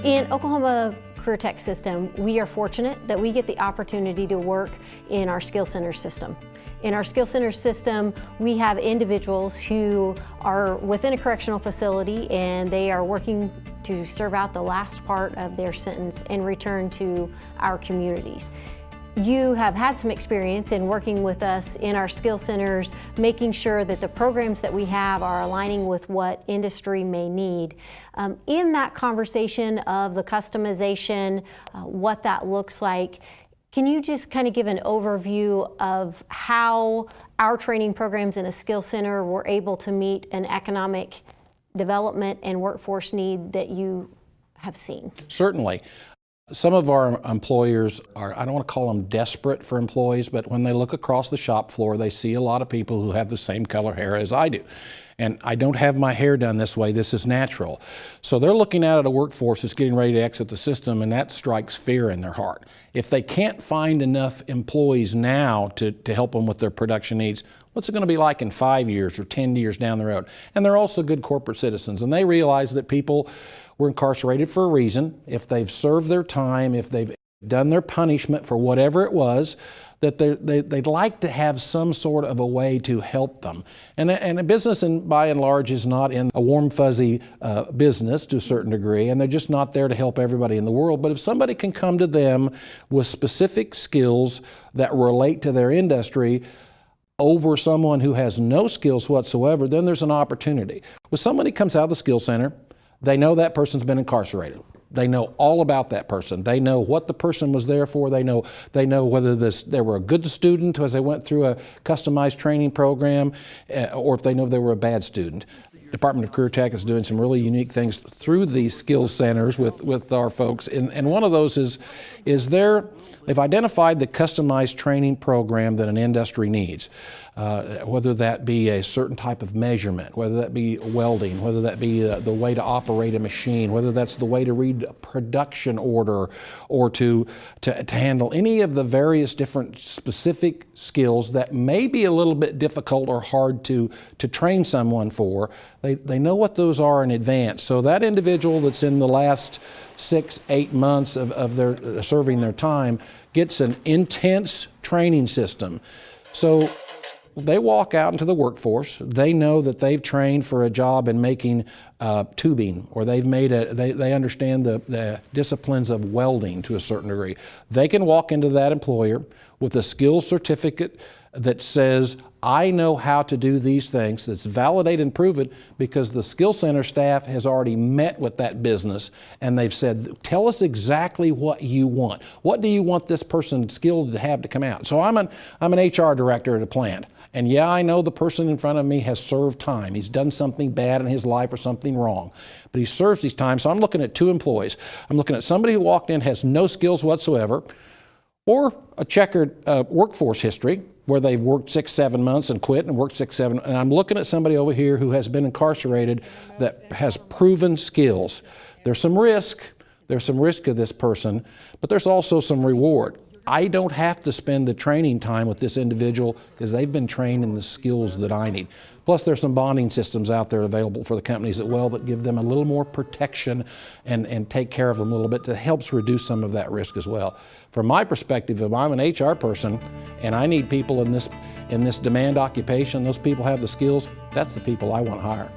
In Oklahoma CareerTech system, we are fortunate that we get the opportunity to work in our Skills Center system. In our Skills Center system, we have individuals who are within a correctional facility and they are working to serve out the last part of their sentence and return to our communities. You have had some experience in working with us in our Skills Centers, making sure that the programs that we have are aligning with what industry may need. In that conversation of the customization, what that looks like, can you just kind of give an overview of how our training programs in a Skills Center were able to meet an economic development and workforce need that you have seen? Certainly. Some of our employers are, I don't want to call them desperate for employees, but when they look across the shop floor, they see a lot of people who have the same color hair as I do. And I don't have my hair done this way, this is natural. So they're looking at a workforce that's getting ready to exit the system, and that strikes fear in their heart. If they can't find enough employees now to help them with their production needs, what's it going to be like in 5 years or 10 years down the road? And they're also good corporate citizens, and they realize that people were incarcerated for a reason. If they've served their time, if they've done their punishment for whatever it was, that they'd like to have some sort of a way to help them. And a business, by and large, is not in a warm, fuzzy business to a certain degree, and they're just not there to help everybody in the world. But if somebody can come to them with specific skills that relate to their industry over someone who has no skills whatsoever, then there's an opportunity. When somebody comes out of the Skills Center, they know that person's been incarcerated. They know all about that person. They know what the person was there for. They know whether they were a good student as they went through a customized training program, or if they know they were a bad student. Department of CareerTech is doing some really unique things through these skills centers with our folks. And one of those is they've identified the customized training program that an industry needs. Whether that be a certain type of measurement, whether that be welding, whether that be the way to operate a machine, whether that's the way to read a production order, or to handle any of the various different specific skills that may be a little bit difficult or hard to train someone for. They know what those are in advance. So that individual that's in the last 6-8 months of their serving their time gets an intense training system. So they walk out into the workforce. They know that they've trained for a job in making tubing, or they understand the disciplines of welding to a certain degree. They can walk into that employer with a skills certificate that says, I know how to do these things, that's validated and proven because the Skills Center staff has already met with that business and they've said, tell us exactly what you want. What do you want this person skilled to have to come out? So I'm an HR director at a plant. And yeah, I know the person in front of me has served time. He's done something bad in his life or something wrong. But he serves these times, so I'm looking at two employees. I'm looking at somebody who walked in, has no skills whatsoever, or a checkered workforce history where they've worked 6-7 months and quit and worked 6-7, and I'm looking at somebody over here who has been incarcerated that has proven skills. There's some risk of this person, but there's also some reward. I don't have to spend the training time with this individual because they've been trained in the skills that I need. Plus there's some bonding systems out there available for the companies as well that give them a little more protection and take care of them a little bit that helps reduce some of that risk as well. From my perspective, if I'm an HR person and I need people in this demand occupation, those people have the skills, that's the people I want to hire.